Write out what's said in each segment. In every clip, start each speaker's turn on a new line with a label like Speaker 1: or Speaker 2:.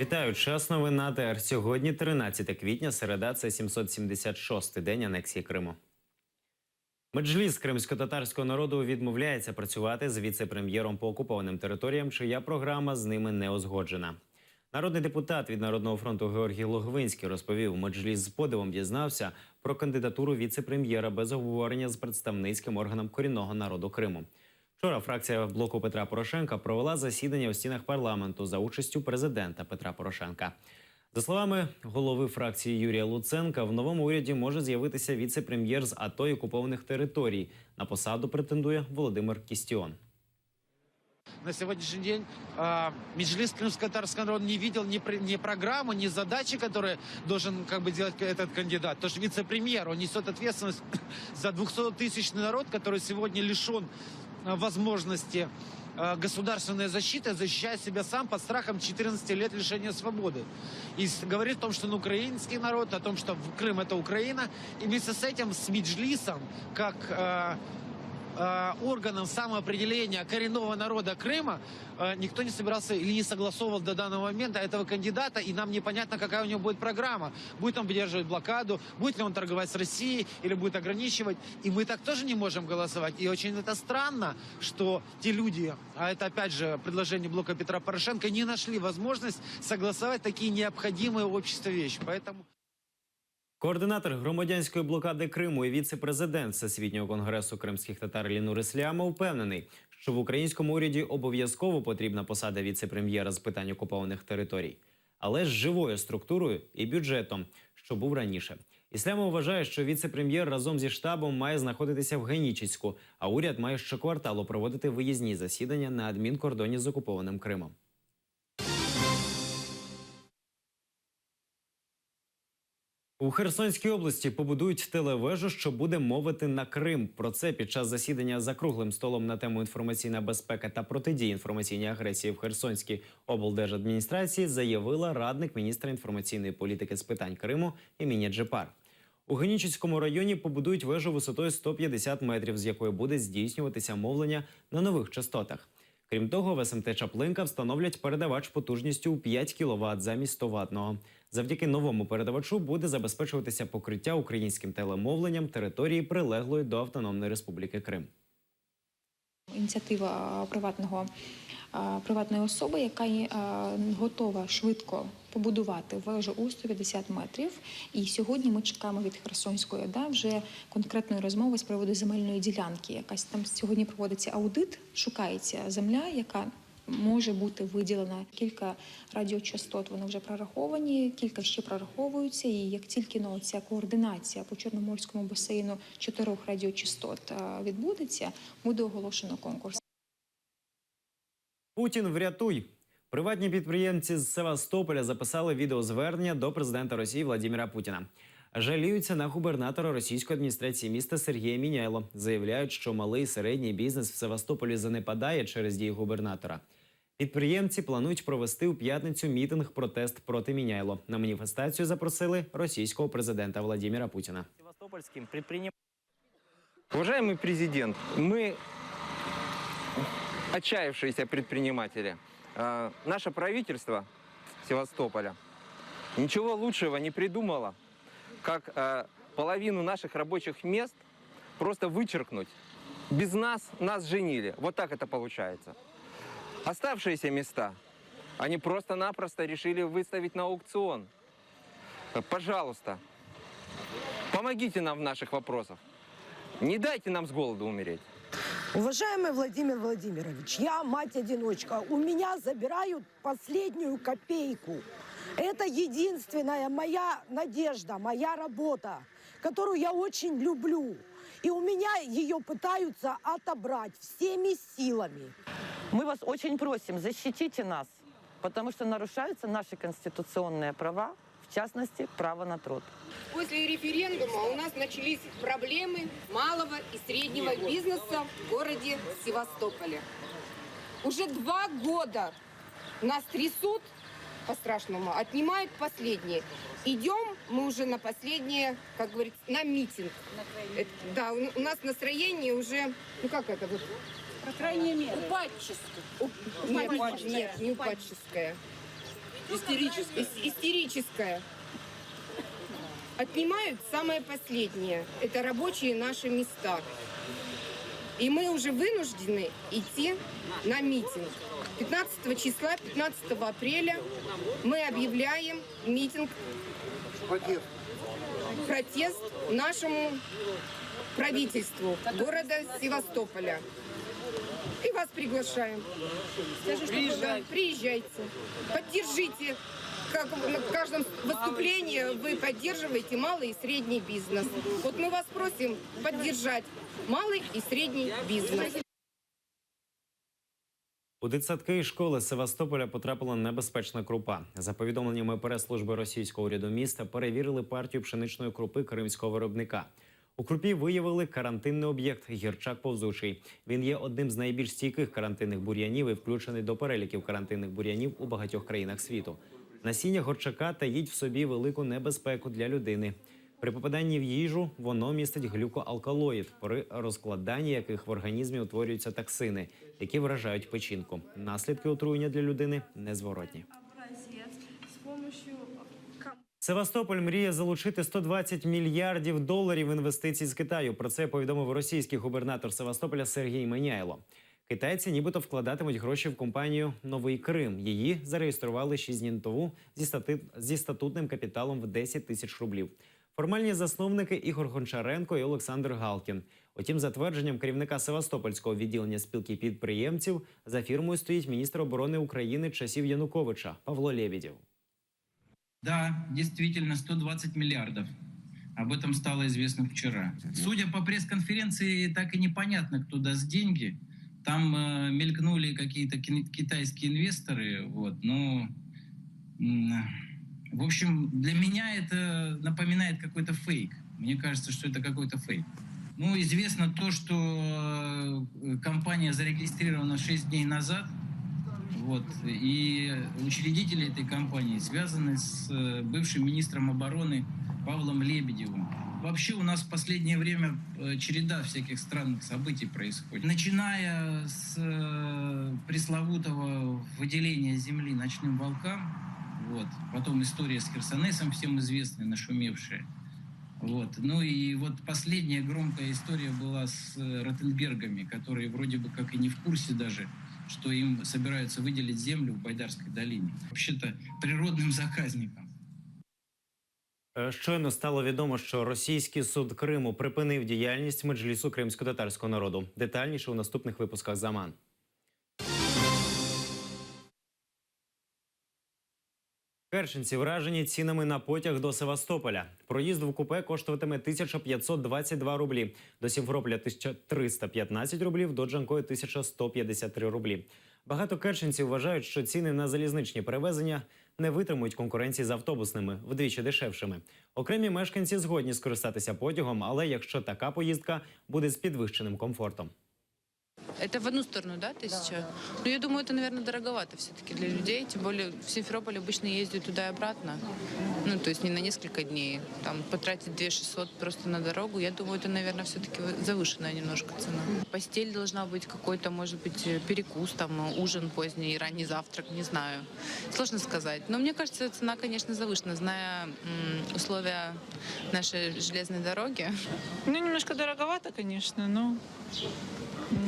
Speaker 1: Вітаю, час новин на АТР. Сьогодні 13 квітня, середа, це 776-й день анексії Криму. Меджліс кримсько-татарського народу відмовляється працювати з віце-прем'єром по окупованим територіям, чия програма з ними не узгоджена. Народний депутат від Народного фронту Георгій Логвинський розповів, Меджліс з подивом дізнався про кандидатуру віце-прем'єра без обговорення з представницьким органом корінного народу Криму. Вчора фракція блоку Петра Порошенка провела засідання у стінах парламенту за участю президента Петра Порошенка. За словами голови фракції Юрія Луценка, в новому уряді може з'явитися віце-прем'єр з АТО і окупованих територій. На посаду претендує Володимир Кістіон.
Speaker 2: На сегодняшний день Меджлис крымско-татарского народа не видел ни программы, ни задачи, которые должен делать этот кандидат. Потому что вице-премьер, он несет ответственность за 200-тысячный народ, который сегодня лишен возможности государственной защиты, защищая себя сам под страхом 14 лет лишения свободы. И говорит о том, что украинский народ, о том, что Крым это Украина. И вместе с этим, с Меджлисом, как органом самоопределения коренного народа Крыма, никто не собирался или не согласовывал до данного момента этого кандидата, и нам непонятно, какая у него будет программа. Будет он поддерживать блокаду, будет ли он торговать с Россией, или будет ограничивать. И мы так тоже не можем голосовать. И очень это странно, что те люди, а это опять же предложение блока Петра Порошенко, не нашли возможность согласовать такие необходимые обществу вещи. Поэтому...
Speaker 1: Координатор громадянської блокади Криму і віце-президент Всесвітнього конгресу кримських татар Лінур Ислямов впевнений, що в українському уряді обов'язково потрібна посада віце-прем'єра з питань окупованих територій. Але з живою структурою і бюджетом, що був раніше. Ислямов вважає, що віце-прем'єр разом зі штабом має знаходитися в Генічеську, а уряд має щокварталу проводити виїзні засідання на адмінкордоні з окупованим Кримом. У Херсонській області побудують телевежу, що буде мовити на Крим. Про це під час засідання за круглим столом на тему інформаційна безпека та протидії інформаційній агресії в Херсонській облдержадміністрації заявила радник міністра інформаційної політики з питань Криму імені Джепар. У Генічеському районі побудують вежу висотою 150 метрів, з якої буде здійснюватися мовлення на нових частотах. Крім того, в СМТ Чаплинка встановлять передавач потужністю у 5 кВт замість 100-ваттного. Завдяки новому передавачу буде забезпечуватися покриття українським телемовленням території, прилеглої до Автономної Республіки Крим.
Speaker 3: Ініціатива приватної особи, яка готова швидко побудувати вежу у 150 метрів. І сьогодні ми чекаємо від Херсонської ОДА вже конкретної розмови з приводу земельної ділянки. Якась там сьогодні проводиться аудит, шукається земля, яка може бути виділена. Кілька радіочастот вони вже прораховані, кілька ще прораховуються. І як тільки ця координація по Чорноморському басейну 4 радіочастот відбудеться, буде оголошено конкурс.
Speaker 1: Путін врятуй! Приватні підприємці з Севастополя записали відеозвернення до президента Росії Владимира Путіна. Жаліються на губернатора російської адміністрації міста Сергія Міняйло. Заявляють, що малий і середній бізнес в Севастополі занепадає через дії губернатора. Підприємці планують провести у п'ятницю мітинг-протест проти Міняйло. На маніфестацію запросили російського президента Владимира Путіна.
Speaker 4: Уважаемый президент, мы отчаявшиеся предприниматели. Наше правительство Севастополя ничего лучшего не придумало, как половину наших рабочих мест просто вычеркнуть. Без нас женили. Вот так это получается. Оставшиеся места они просто-напросто решили выставить на аукцион. Пожалуйста, помогите нам в наших вопросах. Не дайте нам с голоду умереть.
Speaker 5: Уважаемый Владимир Владимирович, я мать-одиночка. У меня забирают последнюю копейку. Это единственная моя надежда, моя работа, которую я очень люблю. И у меня ее пытаются отобрать всеми силами.
Speaker 6: Мы вас очень просим, защитите нас, потому что нарушаются наши конституционные права, в частности, право на труд.
Speaker 7: После референдума у нас начались проблемы малого и среднего бизнеса в городе Севастополе. Уже 2 года нас трясут по-страшному, отнимают последние. Идем мы уже на последнее, как говорится, на митинг. Да, у нас настроение уже, ну как это вот? По крайней мере. Упадческое. Нет, не упадческое. Истерическая. Отнимают самое последнее. Это рабочие наши места. И мы уже вынуждены идти на митинг. 15 числа, 15 апреля мы объявляем митинг, протест нашему правительству города Севастополя. И вас приглашаем. Приезжайте. Поддержите. Как на каждом выступлении вы поддерживаете малый и средний бизнес. Вот мы вас просим поддержать малый и средний бизнес.
Speaker 1: У дитсадки і школи Севастополя потрапила небезпечна крупа. За повідомленнями прес-служби російського уряду міста, перевірили партію пшеничної крупи кримського виробника. У крупі виявили карантинний об'єкт – гірчак повзучий. Він є одним з найбільш стійких карантинних бур'янів і включений до переліків карантинних бур'янів у багатьох країнах світу. Насіння горчака таїть в собі велику небезпеку для людини. При попаданні в їжу воно містить глюкоалкалоїд, при розкладанні яких в організмі утворюються токсини, які вражають печінку. Наслідки отруєння для людини незворотні. Севастополь мріє залучити 120 мільярдів доларів інвестицій з Китаю. Про це повідомив російський губернатор Севастополя Сергій Меняйло. Китайці нібито вкладатимуть гроші в компанію «Новий Крим». Її зареєстрували 6-днівну зі статутним капіталом в 10 тисяч рублів. Формальні засновники – Ігор Гончаренко і Олександр Галкін. Утім, за твердженням керівника Севастопольського відділення спілки підприємців, за фірмою стоїть міністр оборони України часів Януковича Павло Лебедєв.
Speaker 8: Да, действительно, 120 миллиардов. Об этом стало известно вчера. Судя по пресс-конференции, так и непонятно, кто даст деньги. Там мелькнули какие-то китайские инвесторы. Вот, но, в общем, для меня это напоминает какой-то фейк. Мне кажется, что это какой-то фейк. Ну, известно то, что компания зарегистрирована 6 дней назад. Вот. И учредители этой компании связаны с бывшим министром обороны Павлом Лебедевым. Вообще у нас в последнее время череда всяких странных событий происходит. Начиная с пресловутого выделения земли ночным волкам, вот. Потом история с Херсонесом, всем известная, нашумевшая. Вот. Ну и вот последняя громкая история была с Ротенбергами, которые вроде бы как и не в курсе даже, что им собираются выделить землю в Байдарской долине. Вообще-то природным заказником.
Speaker 1: Щойно стало відомо, що російський суд Криму припинив діяльність Меджлісу кримськотатарського народу. Детальніше у наступних випусках «Заман». Керченці вражені цінами на потяг до Севастополя. Проїзд в купе коштуватиме 1522 рублі, до Сімферополя 1315 рублів, до Джанкої 1153 рублі. Багато керченців вважають, що ціни на залізничні перевезення не витримують конкуренції з автобусними, вдвічі дешевшими. Окремі мешканці згодні скористатися потягом, але якщо така поїздка буде з підвищеним комфортом.
Speaker 9: Это в одну сторону, да, 1000? Ну, я думаю, это, наверное, дороговато все-таки для людей. Тем более в Симферополь обычно ездят туда и обратно. Ну, то есть не на несколько дней. Там потратить 2600 просто на дорогу. Я думаю, это, наверное, все-таки завышенная немножко цена. Постель должна быть какой-то, может быть, перекус, там, ужин поздний, ранний завтрак, не знаю. Сложно сказать. Но мне кажется, цена, конечно, завышена, зная условия нашей железной дороги.
Speaker 10: Ну, немножко дороговато, конечно, но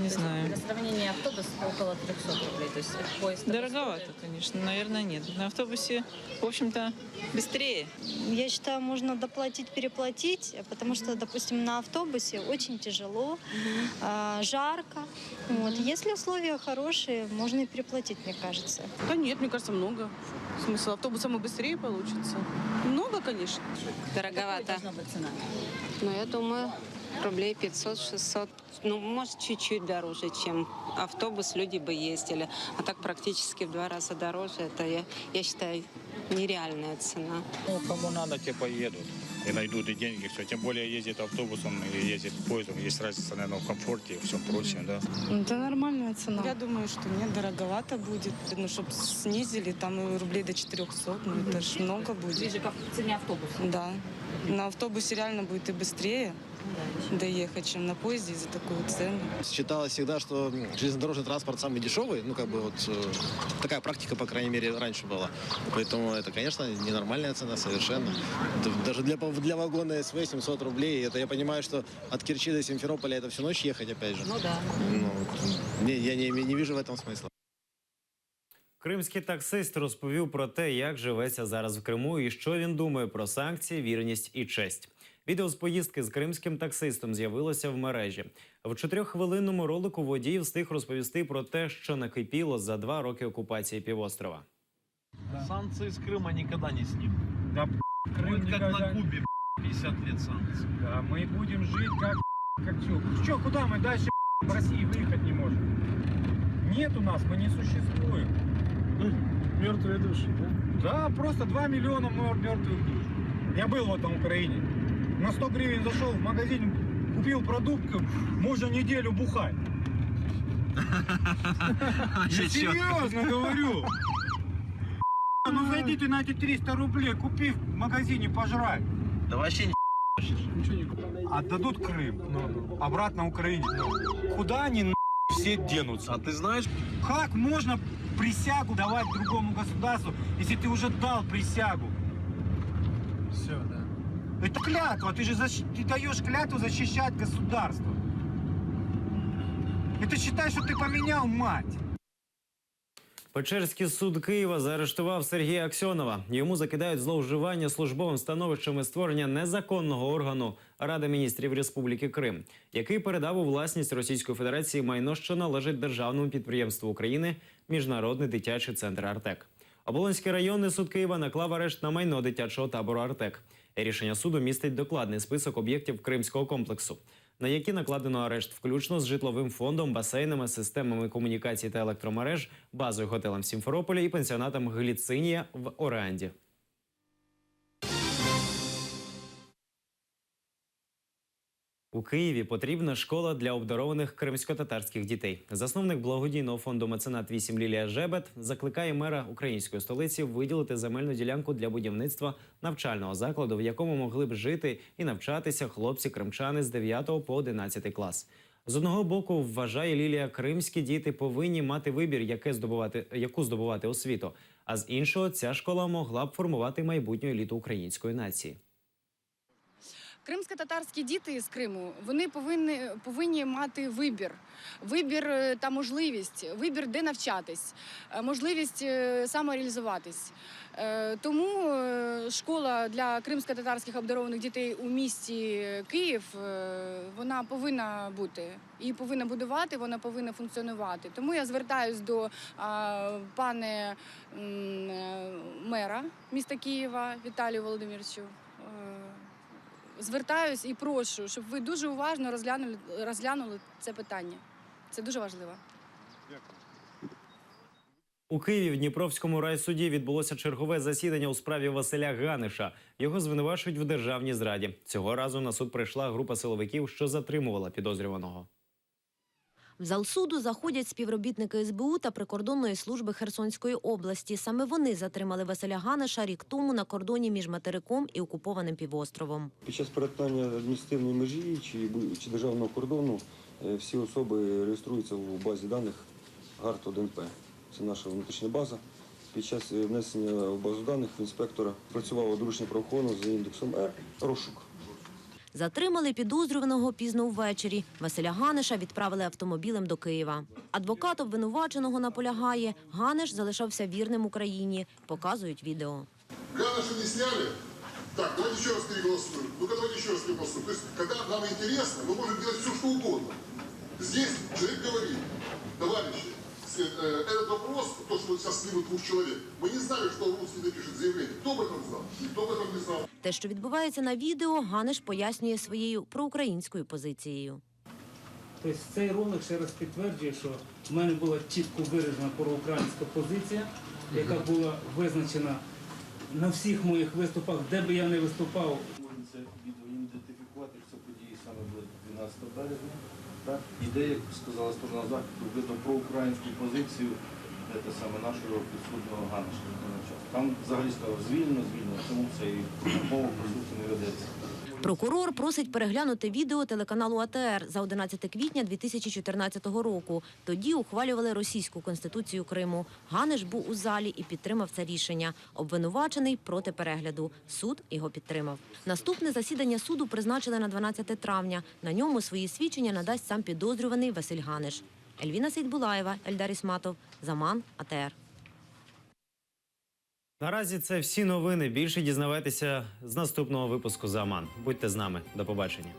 Speaker 10: не знаю.
Speaker 11: Для сравнения, автобус около 300 рублей, то есть поезд...
Speaker 10: Дороговато, конечно, наверное, нет. На автобусе, в общем-то, быстрее.
Speaker 12: Я считаю, можно доплатить, переплатить, потому что, допустим, на автобусе очень тяжело, жарко. Вот. Если условия хорошие, можно и переплатить, мне кажется.
Speaker 11: Да нет, мне кажется, много. Смысл автобусом и быстрее получится. Много, конечно.
Speaker 7: Дороговато.
Speaker 11: Какой должна быть цена?
Speaker 7: Ну, я думаю, рублей 500-600. Ну, может, чуть-чуть дороже, чем автобус люди бы ездили. А так практически в 2 раза дороже. Это, я считаю, нереальная цена.
Speaker 13: Ну, кому надо, те поедут. и найдут и деньги, все. Тем более ездит автобусом и ездит поездом. Есть разница, наверное, в комфорте и всем прочем, да.
Speaker 11: Это нормальная цена. Я думаю, что нет, дороговато будет. Ну, чтобы снизили, там рублей до 400, ну это ж много будет.
Speaker 7: Ближе к цене автобуса.
Speaker 11: Да. На автобусе реально будет и быстрее доехать, чем на поезде за такую цену.
Speaker 14: Считалось всегда, что железнодорожный транспорт самый дешевый. Ну, как бы вот такая практика, по крайней мере, раньше была. Поэтому это, конечно, ненормальная цена совершенно. Даже для вагона СВ 700 рублей. Это я понимаю, что от Керчи до Симферополя это всю ночь ехать, опять же.
Speaker 7: Ну да.
Speaker 14: Я не вижу в этом смысла.
Speaker 1: Кримський таксист розповів про те, як живеться зараз в Криму і що він думає про санкції, вірність і честь. Відео з поїздки з кримським таксистом з'явилося в мережі. В 4-хвилинному ролику водій встиг розповісти про те, що накипіло за 2 роки окупації півострова.
Speaker 2: Санкции с Крыма никогда не снимут. Да, Крым как на Кубе, 50 лет санкций.
Speaker 13: Да, мы будем жить как что, куда мы дальше в России выехать не можем? Нет у нас, мы не существуем.
Speaker 2: Мертвые души, да?
Speaker 13: Да, просто 2 миллиона мертвых душ. Я был в этом Украине. На 100 гривен зашел в магазин, купил продукты, можно неделю бухать. Я серьезно говорю. Ну зайдите на эти 300 рублей, купи в магазине пожрать.
Speaker 2: Да вообще
Speaker 13: Отдадут Крым, обратно Украине. Куда они все денутся?
Speaker 2: А ты знаешь,
Speaker 13: Как можно присягу давать другому государству, если ты уже дал присягу?
Speaker 2: все, да.
Speaker 13: Это клятва, ты даешь клятву защищать государство. Это считай, что ты поменял мать.
Speaker 1: Печерський суд Києва заарештував Сергія Аксьонова. Йому закидають зловживання службовим становищем і створення незаконного органу Ради міністрів Республіки Крим, який передав у власність Російської Федерації майно, що належить державному підприємству України Міжнародний дитячий центр «Артек». Оболонський районний суд Києва наклав арешт на майно дитячого табору «Артек». Рішення суду містить докладний список об'єктів Кримського комплексу, на які накладено арешт, включно з житловим фондом, басейнами, системами комунікацій та електромереж, базою готелем в Сімферополі і пансіонатом «Гліцинія» в Ореанді. У Києві потрібна школа для обдарованих кримсько-татарських дітей. Засновник благодійного фонду «Меценат 8» Лілія Жебет закликає мера української столиці виділити земельну ділянку для будівництва навчального закладу, в якому могли б жити і навчатися хлопці-кримчани з 9 по 11 клас. З одного боку, вважає Лілія, кримські діти повинні мати вибір, яку здобувати освіту, а з іншого, ця школа могла б формувати майбутню еліту української нації.
Speaker 15: Кримсько-татарські діти з Криму, вони повинні мати вибір та можливість, вибір, де навчатись, можливість самореалізуватись. Тому школа для кримсько-татарських обдарованих дітей у місті Київ, вона повинна бути. Її повинна будувати, вона повинна функціонувати. Тому я звертаюсь до пана мера міста Києва Віталію Володимировичу. Звертаюсь і прошу, щоб ви дуже уважно розглянули це питання. Це дуже важливо.
Speaker 1: У Києві в Дніпровському райсуді відбулося чергове засідання у справі Василя Ганиша. Його звинувачують в державній зраді. Цього разу на суд прийшла група силовиків, що затримувала підозрюваного.
Speaker 16: В зал суду заходять співробітники СБУ та прикордонної служби Херсонської області. Саме вони затримали Василя Ганиша рік тому на кордоні між материком і окупованим півостровом.
Speaker 17: Під час перетинання адміністративної межі чи державного кордону всі особи реєструються в базі даних ГАРТ-1П. Це наша внутрішня база. Під час внесення в базу даних інспектора працювало доручення правоохорони за індексом Р «Розшук».
Speaker 16: Затримали підозрюваного пізно ввечері. Василя Ганиша відправили автомобілем до Києва. Адвокат обвинуваченого наполягає, Ганиш залишався вірним Україні. Показують відео.
Speaker 18: Ганиша не сняли? Так, давайте еще раз переголосуем. Ну-ка, давайте еще раз переголосуем. То есть, когда нам интересно, мы можем делать все, что угодно. Здесь человек говорит, товарищи, этот вопрос, то, что сейчас снимут 2 человек, мы не знали, что русский напишет заявление. Кто об этом знал? Никто об этом не знал.
Speaker 16: Те, що відбувається на відео, Ганиш пояснює своєю проукраїнською позицією.
Speaker 19: Тобто цей ролик ще раз підтверджує, що в мене була чітко виражена проукраїнська позиція, яка була визначена на всіх моїх виступах, де би я не виступав.
Speaker 20: 13 березня. Так? Іде, як сказала сторона захисту, видно про українську позицію це саме нашого підсудного Ганиша. Там взагалі сказали звільнено, тому це і мова про суті не ведеться.
Speaker 16: Прокурор просить переглянути відео телеканалу АТР за 11 квітня 2014 року. Тоді ухвалювали російську конституцію Криму. Ганиш був у залі і підтримав це рішення. Обвинувачений проти перегляду. Суд його підтримав. Наступне засідання суду призначили на 12 травня. На ньому свої свідчення надасть сам підозрюваний Василь Ганиш. Ельвіна Сейдбулаєва, Ельдар Ісматов, Заман, АТР.
Speaker 1: Наразі це всі новини. Більше дізнавайтеся з наступного випуску «Заман». Будьте з нами. До побачення.